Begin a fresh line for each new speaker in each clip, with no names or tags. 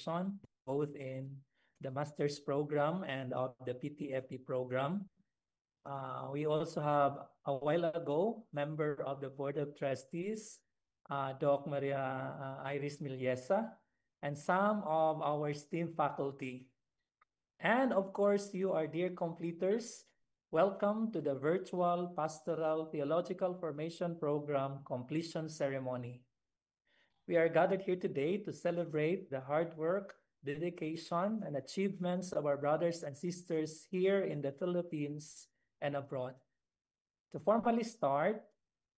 Formation, both in the master's program and of the PTFE program. We also have a while ago member of the Board of Trustees, Doc Maria Iris Miliesa, and some of our STEAM faculty. And of course, you are dear completers. Welcome to the virtual Pastoral Theological Formation Program completion ceremony. We are gathered here today to celebrate the hard work, dedication, and achievements of our brothers and sisters here in the Philippines and abroad. To formally start,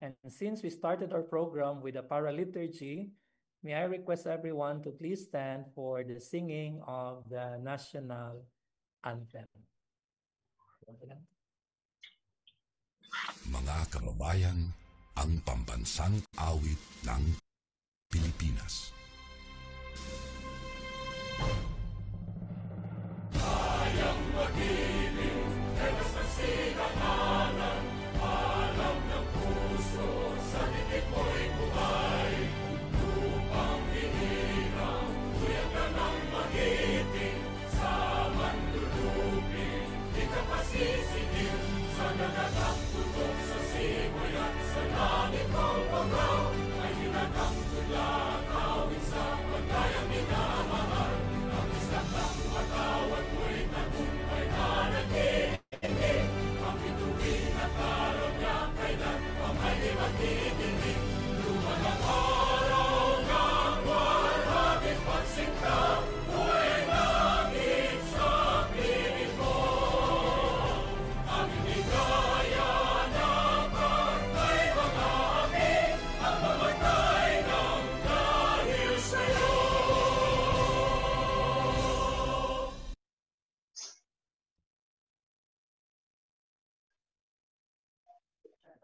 and since we started our program with a paraliturgy, may I request everyone to please stand for the singing of the national anthem.
Mga kababayan, ang pambansang awit ng Pilipinas. Kayang mag-ibig, ewas ng sinakanan, alam ng puso, sa titik mo'y buhay. Lupang hinirang, tuyag ka ng magiting, sa mandulupin, di ka pasisingil, sa nagagang tutok sa simoy at sa langit ng pagaw, ay hinagang tula, kawin sa pagkayang minamahal, ang isang ng matawad mo'y tagumpay na nag-iingin, ang bituin at araw niya kailan ang may di magdidinig, lumalang araw ng walhaging pagsinta, buhay langit sa piling mo. Ang inigaya ng kartay mga amin, ang mamatay ng dahil sa'yo.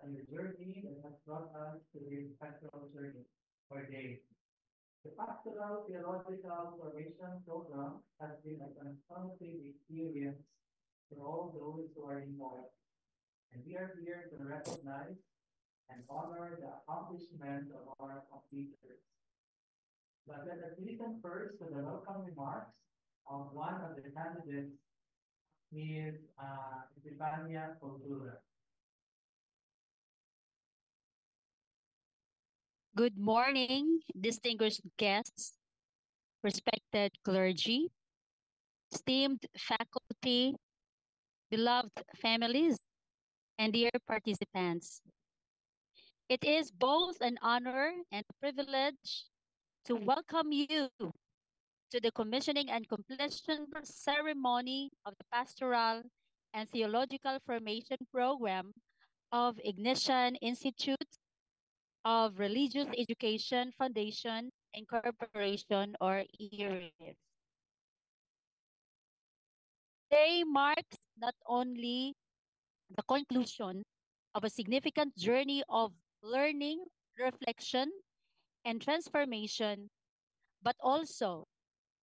And the journey that has brought us to this pastoral journey or day. The Pastoral Theological Formation Program has been a transformative experience for all those who are involved, and we are here to recognize and honor the accomplishment of our completers. But let us listen first to the welcome remarks of one of the candidates, Ms. Estefania Cordura.
Good morning, distinguished guests, respected clergy, esteemed faculty, beloved families, and dear participants. It is both an honor and a privilege to welcome you to the commissioning and completion ceremony of the Pastoral and Theological Formation Program of Ignition Institute of Religious Education Foundation Incorporation, or IRIF. Today marks not only the conclusion of a significant journey of learning, reflection, and transformation, but also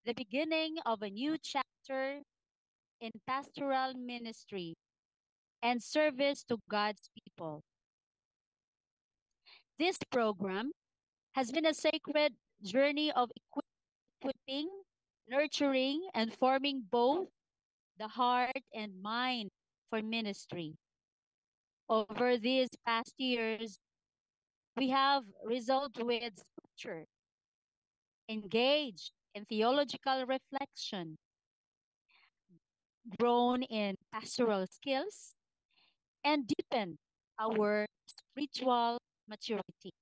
the beginning of a new chapter in pastoral ministry and service to God's people. This program has been a sacred journey of equipping, nurturing, and forming both the heart and mind for ministry. Over these past years, we have resolved with scripture, engaged in theological reflection, grown in pastoral skills, and deepened our spiritual maturity.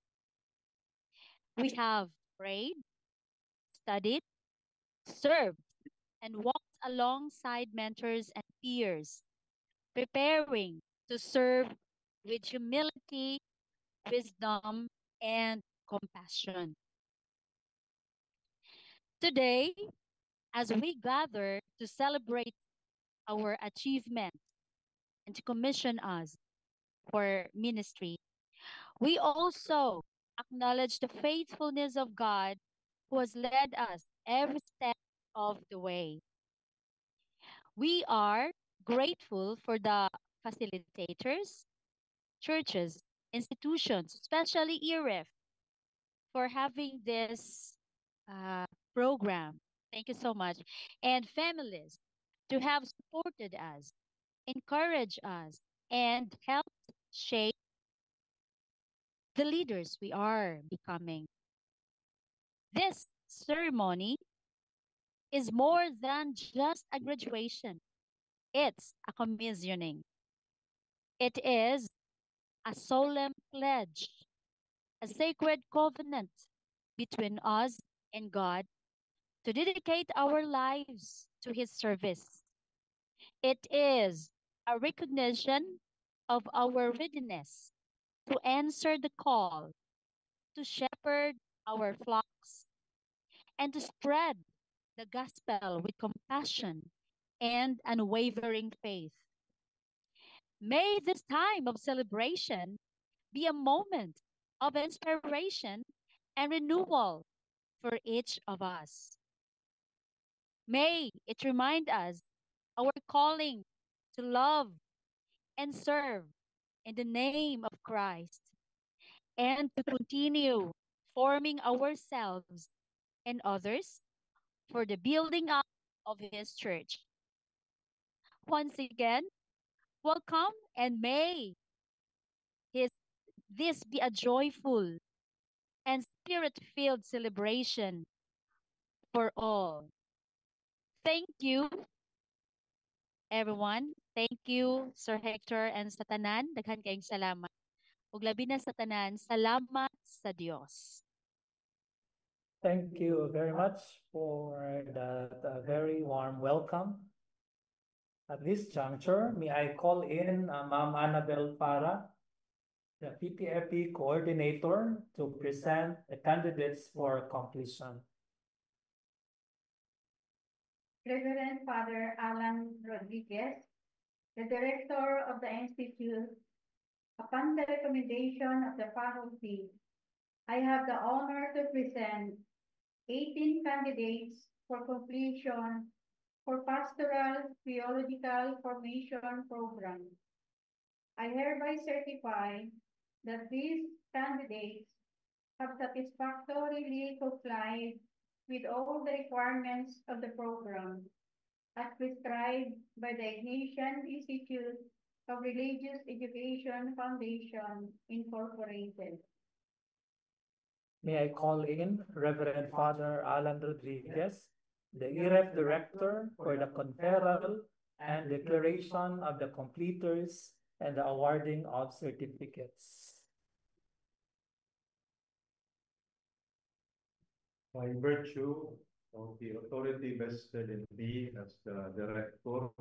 We have prayed, studied, served, and walked alongside mentors and peers, preparing to serve with humility, wisdom, and compassion. Today, as we gather to celebrate our achievements and to commission us for ministry, we also acknowledge the faithfulness of God who has led us every step of the way. We are grateful for the facilitators, churches, institutions, especially IREF, for having this uh, program. Thank you so much. And families to have supported us, encouraged us, and helped shape the leaders we are becoming. This ceremony is more than just a graduation. It's a commissioning. It is a solemn pledge, a sacred covenant between us and God to dedicate our lives to His service. It is a recognition of our readiness to answer the call to shepherd our flocks and to spread the gospel with compassion and unwavering faith. May this time of celebration be a moment of inspiration and renewal for each of us. May it remind us our calling to love and serve in the name of Christ and to continue forming ourselves and others for the building up of His church. Once again, welcome and may his, this be a joyful and spirit-filled celebration for all. Thank you, everyone. Thank you, Sir Hector and sa tanan. Daghan kayong salamat. Ug labi na sa tanan, salamat sa Dios.
Thank you very much for that very warm welcome. At this juncture, may I call in Ma'am Annabel Para, the PTFE coordinator, to present the candidates for completion.
Reverend Father Alan Rodriguez, the director of the Institute, upon the recommendation of the faculty, I have the honor to present 18 candidates for completion for Pastoral Theological Formation Program. I hereby certify that these candidates have satisfactorily complied with all the requirements of the program as prescribed by the Ignatian Institute of Religious Education Foundation, Incorporated.
May I call in Reverend Father Alan Rodriguez, the IREF Director for the conferral and declaration of the completers and the awarding of certificates.
By virtue of the authority vested in me as the Director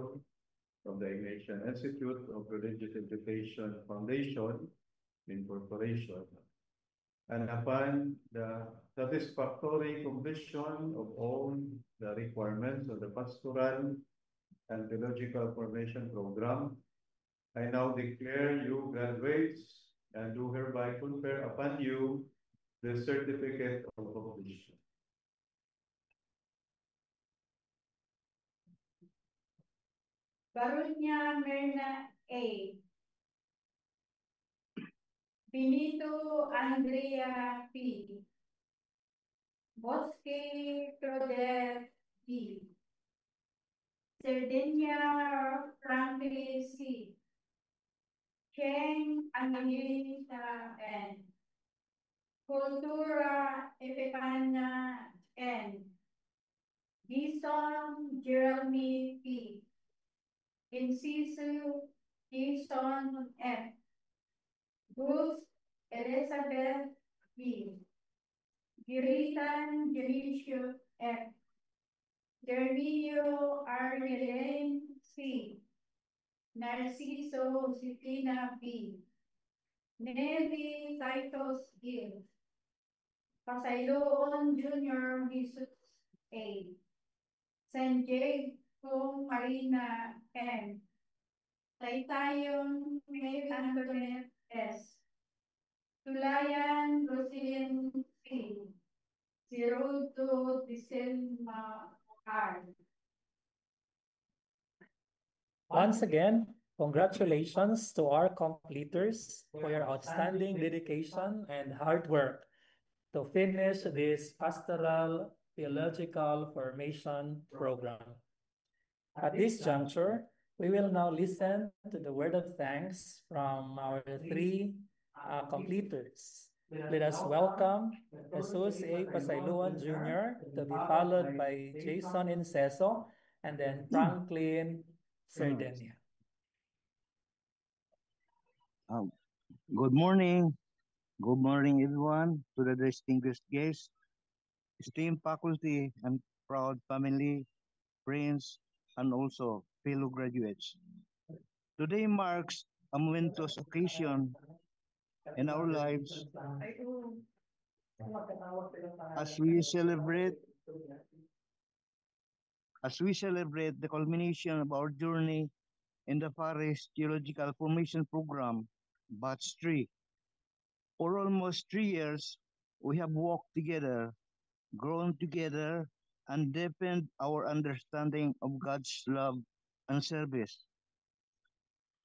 of the Ignatian Institute of Religious Education Foundation, Incorporation, and upon the satisfactory completion of all the requirements of the Pastoral and Theological Formation Program, I now declare you graduates and do hereby confer upon you the certificate of completion.
Barunya Mirna A. Benito Andrea P. Bosque Claudette D. Sardenia Franklin C. Cheng Angelita N. Cultura Epifania N. Gison Jeremy P. Incisu Gison F. Bruce Elizabeth B. Giritan Jericho F. Germinio Argelen C. Narciso Sitina B. Nelly Titus Gil. Pasailoon Junior Jesus A. San Diego Marina M. Taytayon Mary Antoinette S. Tulayan Rosilyn C. 02 December R.
Once again, congratulations to our completers for your outstanding dedication and hard work to finish this pastoral Theological Formation Program. At this juncture, we will now listen to the word of thanks from our three completers. Let us welcome Jesus A. Pasailuan Jr. to be followed by Jason Inceso and then Franklin Sardenia.
Good morning. Good morning, everyone, to the distinguished guests, esteemed faculty, and proud family, friends, and also fellow graduates. Today marks a momentous occasion in our lives as we celebrate the culmination of our journey in the Paris Theological Formation Program, Batch 3. For almost 3 years, we have walked together, grown together, and deepened our understanding of God's love and service.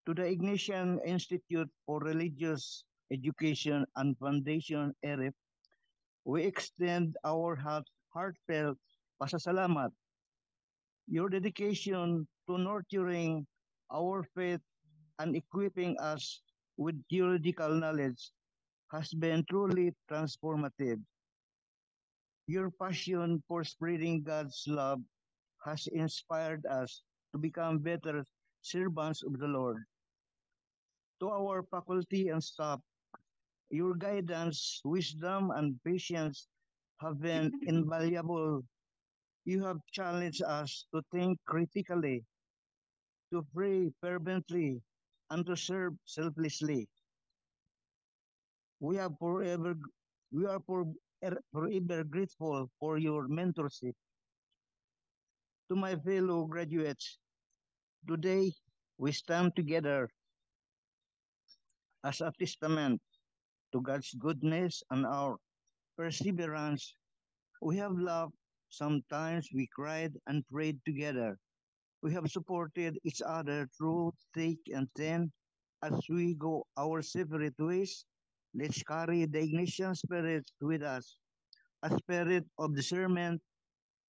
To the Ignatian Institute for Religious Education and Foundation, ERIP, we extend our heartfelt pasasalamat. Your dedication to nurturing our faith and equipping us with theological knowledge has been truly transformative. Your passion for spreading God's love has inspired us to become better servants of the Lord. To our faculty and staff, your guidance, wisdom, and patience have been invaluable. You have challenged us to think critically, to pray fervently, and to serve selflessly. We are forever grateful for your mentorship. To my fellow graduates, today we stand together as a testament to God's goodness and our perseverance. We have laughed, sometimes we cried and prayed together. We have supported each other through thick and thin. As we go our separate ways, let's carry the Ignatian spirit with us, a spirit of discernment,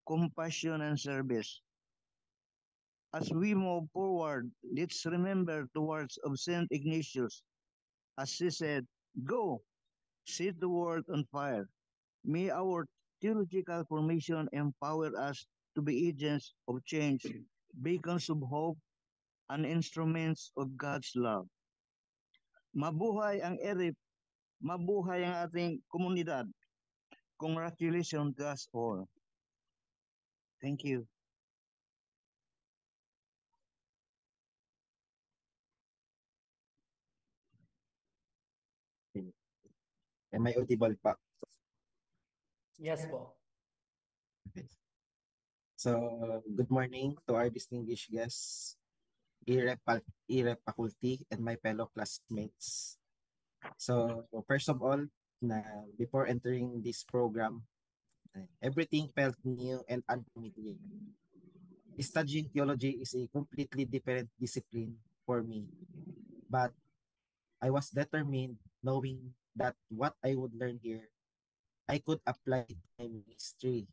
compassion, and service. As we move forward, let's remember the words of Saint Ignatius, as he said, "Go, set the world on fire." May our theological formation empower us to be agents of change, beacons of hope, and instruments of God's love. Mabuhay ang ERIP, mabuhay ang ating komunidad. Congratulations to us all. Thank you.
Am I audible pa?
Yes po.
Okay. So, good morning to our distinguished guests, EREP faculty, and my fellow classmates. So, first of all, before entering this program, everything felt new and unfamiliar. Studying theology is a completely different discipline for me, but I was determined, knowing that what I would learn here, I could apply it to my ministry,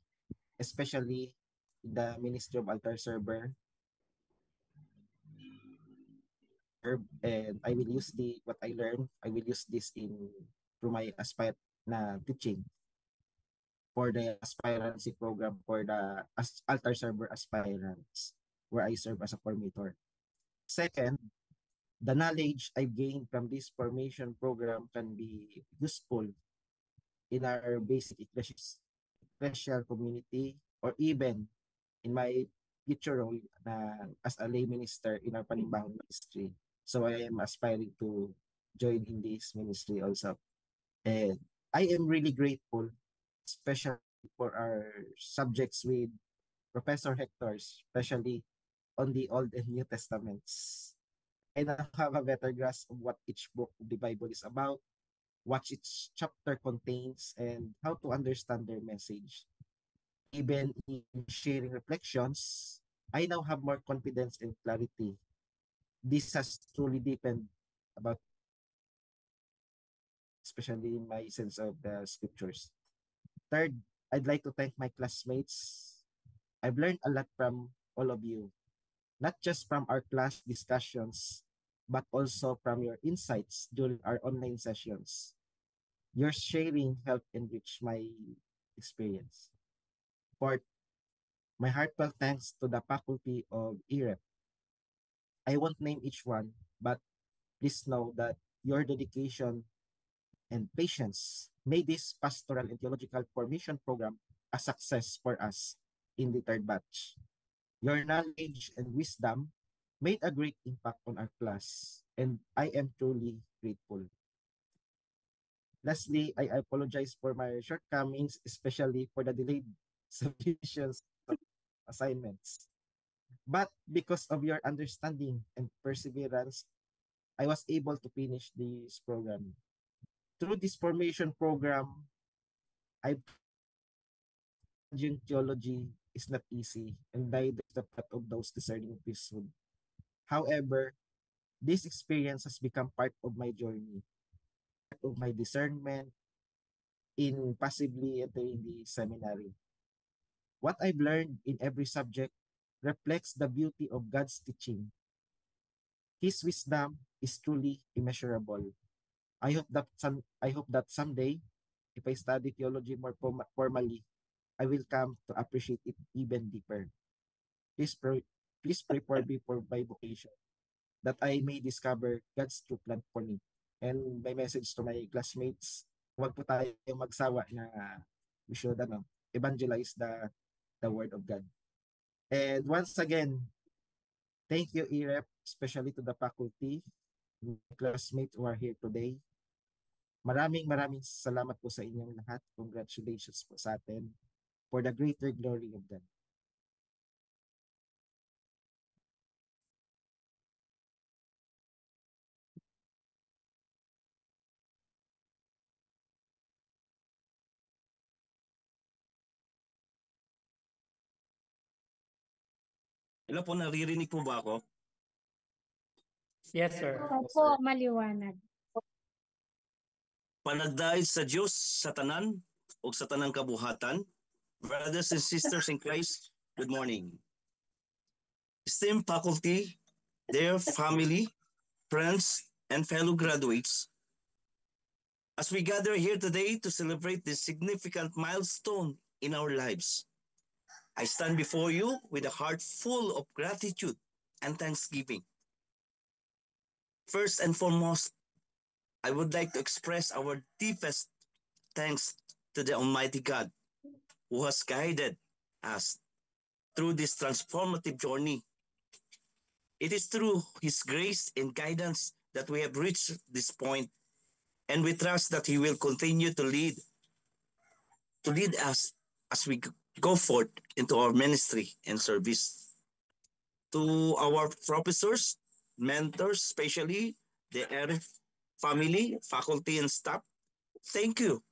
especially the Ministry of Altar Server. And I will use what I learned, I will use this through my teaching for the aspirancy program for the Altar Server aspirants, where I serve as a formator. Second, the knowledge I gained from this formation program can be useful in our basic ecclesial community, or even in my future role as a lay minister in our Panimbahon ministry. So I am aspiring to join in this ministry also. And I am really grateful, especially for our subjects with Professor Hector, especially on the Old and New Testaments. I now have a better grasp of what each book of the Bible is about, what each chapter contains, and how to understand their message. Even in sharing reflections, I now have more confidence and clarity. This has truly deepened about, especially in my sense of the scriptures. Third, I'd like to thank my classmates. I've learned a lot from all of you, not just from our class discussions, but also from your insights during our online sessions. Your sharing helped enrich my experience. Fourth, my heartfelt thanks to the faculty of EREP. I won't name each one, but please know that your dedication and patience made this pastoral and theological formation program a success for us in the third batch. Your knowledge and wisdom made a great impact on our class, and I am truly grateful. Lastly, I apologize for my shortcomings, especially for the delayed submissions of assignments. But because of your understanding and perseverance, I was able to finish this program. Through this formation program, I studying theology is not easy, and neither is the path of those discerning priesthood. However, this experience has become part of my journey, part of my discernment in possibly entering the seminary. What I've learned in every subject reflects the beauty of God's teaching. His wisdom is truly immeasurable. I hope that someday, if I study theology more formally, I will come to appreciate it even deeper. Please pray, please pray for me for my vocation, that I may discover God's true plan for me. And my message to my classmates, huwag po tayo magsawa na we should evangelize the word of God. And once again, thank you, EREP, especially to the faculty, classmates who are here today. Maraming salamat po sa inyong lahat. Congratulations po sa atin for the greater glory of God.
Hello po, naririnig po ba ako?
Yes, sir.
Opo, maliwanag.
Panagdahil sa Diyos sa tanan o sa tanang kabuhatan, brothers and sisters in Christ, good morning. Esteemed faculty, their family, friends, and fellow graduates, as we gather here today to celebrate this significant milestone in our lives, I stand before you with a heart full of gratitude and thanksgiving. First and foremost, I would like to express our deepest thanks to the Almighty God who has guided us through this transformative journey. It is through His grace and guidance that we have reached this point, and we trust that He will continue to lead us as we go forth into our ministry and service. To our professors, mentors, especially the ERF family, faculty, and staff, thank you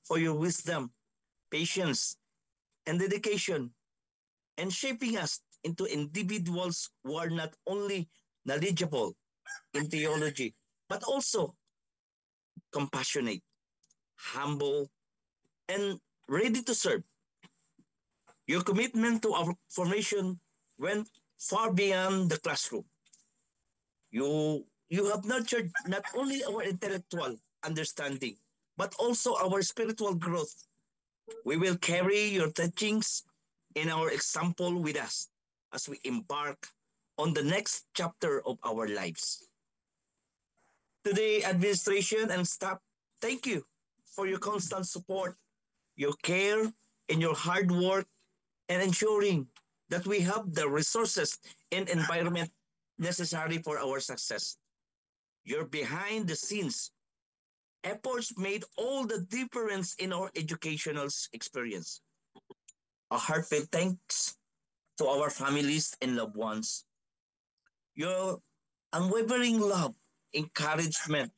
for your wisdom, patience, and dedication, and shaping us into individuals who are not only knowledgeable in theology, but also compassionate, humble, and ready to serve. Your commitment to our formation went far beyond the classroom. You have nurtured not only our intellectual understanding, but also our spiritual growth. We will carry your teachings and our example with us as we embark on the next chapter of our lives. Today, administration and staff, thank you for your constant support, your care, and your hard work, and ensuring that we have the resources and environment necessary for our success. Your behind the scenes efforts made all the difference in our educational experience. A heartfelt thanks to our families and loved ones. Your unwavering love, encouragement,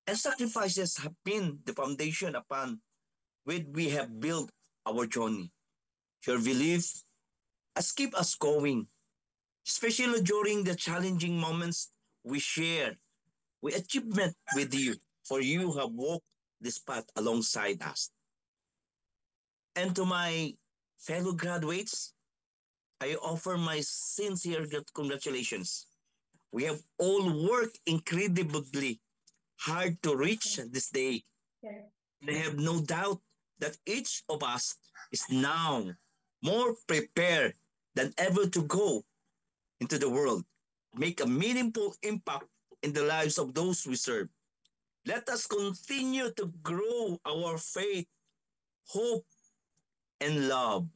and sacrifices have been the foundation upon which we have built our journey. Your belief has kept us going, especially during the challenging moments we share, we achievement with you, for you have walked this path alongside us. And to my fellow graduates, I offer my sincere congratulations. We have all worked incredibly hard to reach this day. I have no doubt that each of us is now more prepared than ever to go into the world, make a meaningful impact in the lives of those we serve. Let us continue to grow our faith, hope, and love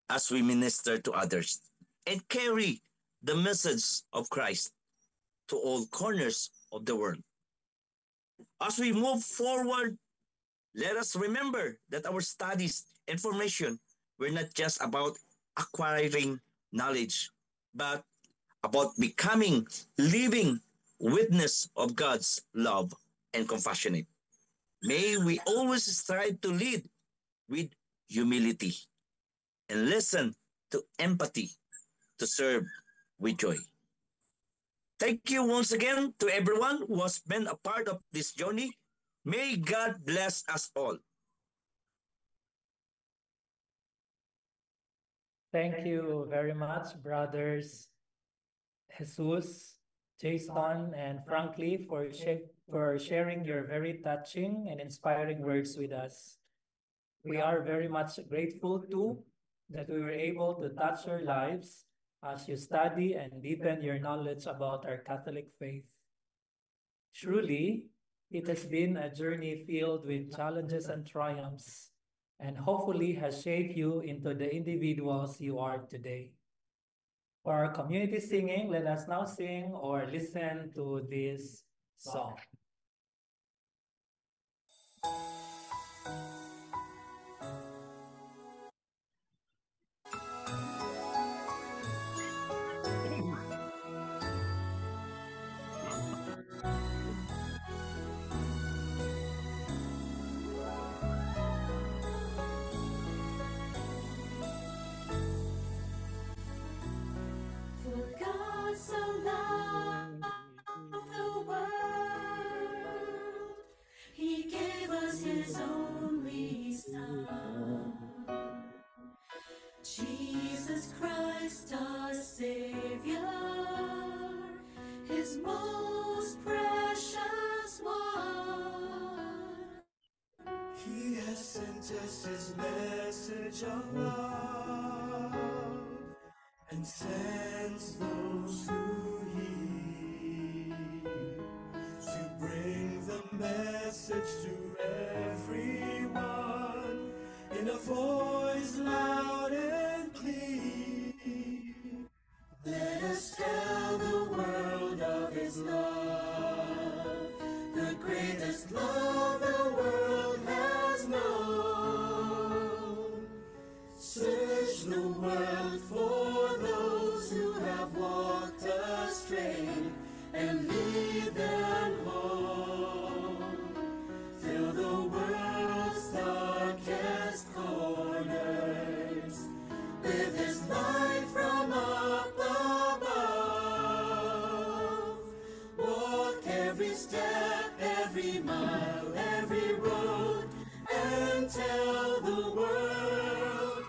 as we minister to others and carry the message of Christ to all corners of the world. As we move forward, let us remember that our studies and formation were not just about acquiring knowledge, but about becoming living witness of God's love and compassionate. May we always strive to lead with humility and listen to empathy to serve with joy. Thank you once again to everyone who has been a part of this journey. May God bless us all.
Thank you very much, brothers Jesus, Jason, and Franklin, for sharing your very touching and inspiring words with us. We are very much grateful too that we were able to touch your lives as you study and deepen your knowledge about our Catholic faith. Truly, it has been a journey filled with challenges and triumphs, and hopefully has shaped you into the individuals you are today. For our community singing, let us now sing or listen to this song.
For God so loved the world, He gave us His only Son, Jesus Christ our Savior, His most precious one. He has sent us His message of love, and sends those who heed to bring the message to everyone in a voice loud and clear. Let us tell the world of His love, the greatest love the world has known. Search the world for those who have walked astray and lead them home. Fill the world's darkest corners with His light from up above. Walk every step, every mile, every road, and tell the world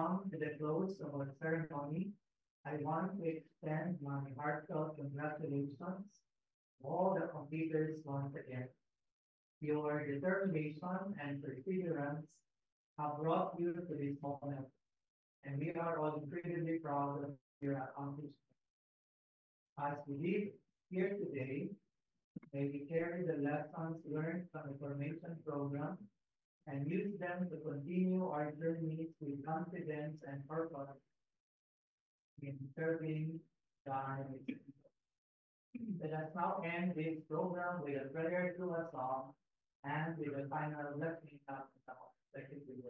come to the close of our ceremony, I want to extend my heartfelt congratulations to all the completers once again. Your determination and perseverance have brought you to this moment, and we are all incredibly proud of your accomplishments. As we live here today, may we carry the lessons learned from the formation program and use them to continue our journeys with confidence and purpose in serving God. Let us now end this program with a prayer through a song and with a final blessing of the Secretary.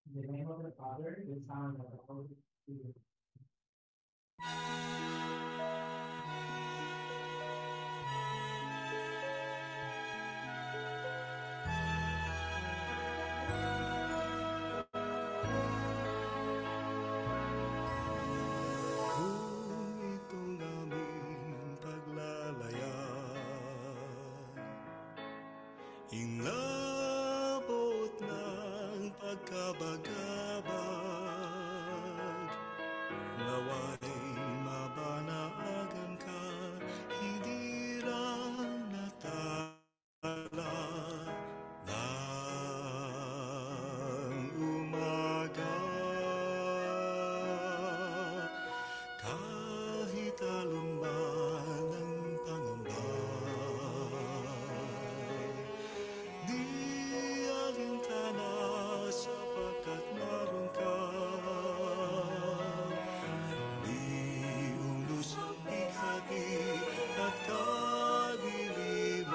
In the name of the Father, the Son, and of the Holy Spirit.
Kung itong aming paglalayag, inabot ng pagkabagabag, nawa'y mabanaagan ka, hindi lang natala ng umaga. Kahit aluman ang pangamba, di alintana sapagkat naroon ka. Di unos ang bigati at kadiliman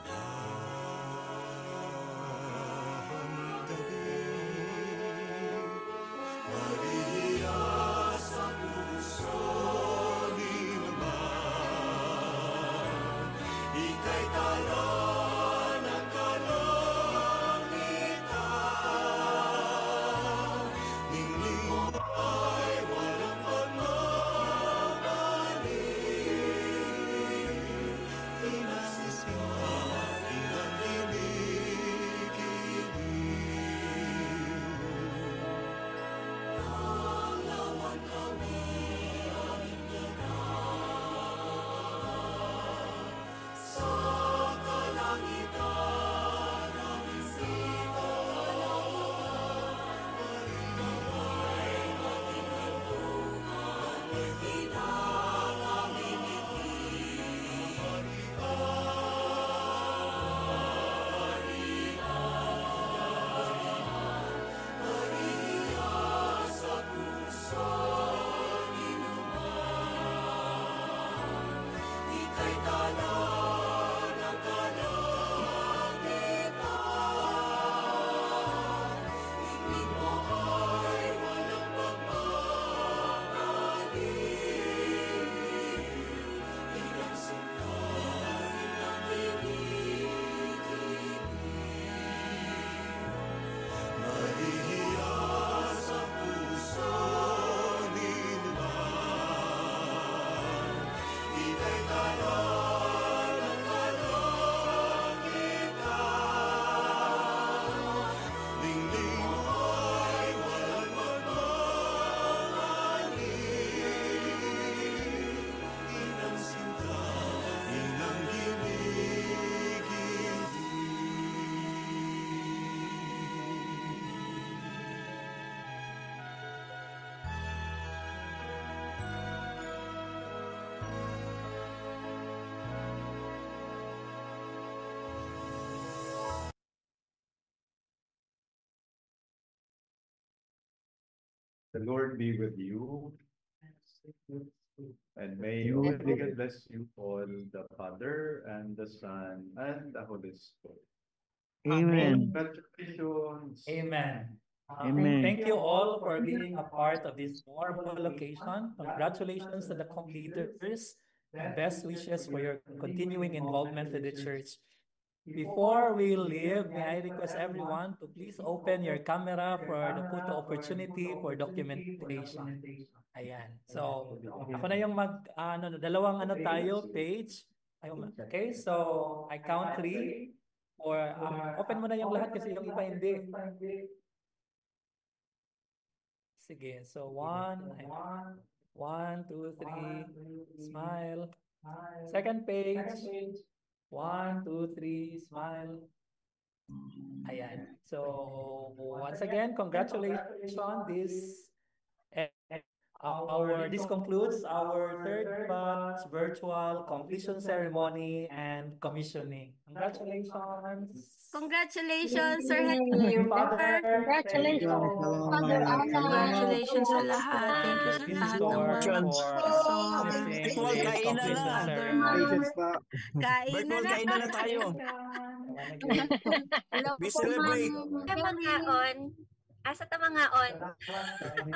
ng gabi. Maria sa puso ni naman, ika'y tala ng kalangitan. Ningning mo ay walang pagmamali, inasisinta, inanginig-inig. Naman kami aming ginagawa sa kalangitan aming sitalawan. Maria, ating hantungan, inang aming ngiti. Maria sa puso ni naman, ika'y tala ng kalangitan. Ningning mo ay walang pagmamali, inang sinta, inanginig-inig. Maria sa puso ni naman, ika'y tala ng kalangitan. Ningning mo ay walang pagmamali, inang sinta,
The Lord be with you, and may Almighty God bless you all, the Father, and the Son, and the Holy Spirit.
Amen.
Congratulations.
Amen.
Amen.
Thank you all for being a part of this memorable occasion. Congratulations to the completers and best wishes for your continuing involvement with the church. Before we leave, may I request everyone to please open your camera for the photo opportunity for documentation. Ayan. So, ako na yung dalawang tayo, page. Okay, so I count 3. Or open mo na yung lahat kasi yung iba hindi. Sige, so 1, 1, 2, 3, smile. Second page, 1, 2, 3, smile. Ayan. So once again, congratulations. This concludes our third batch virtual completion ceremony and commissioning. Congratulations.
Congratulations, Sir
Thank
Henry.
you, Father.
Congratulations, Father Alan.
Congratulations sa lahat. Thank you sa lahat ng
Visitor
mga
for
person.
witnessing
Virtual
this
kainan
completion
na.
ceremony.
Patience pa.
Kain na
Virtual
na.
kainan na tayo.
Hello
We
po,
celebrate.
Ma'am
Tamangaon. Asa tamangaon.
Salamat sa inyo.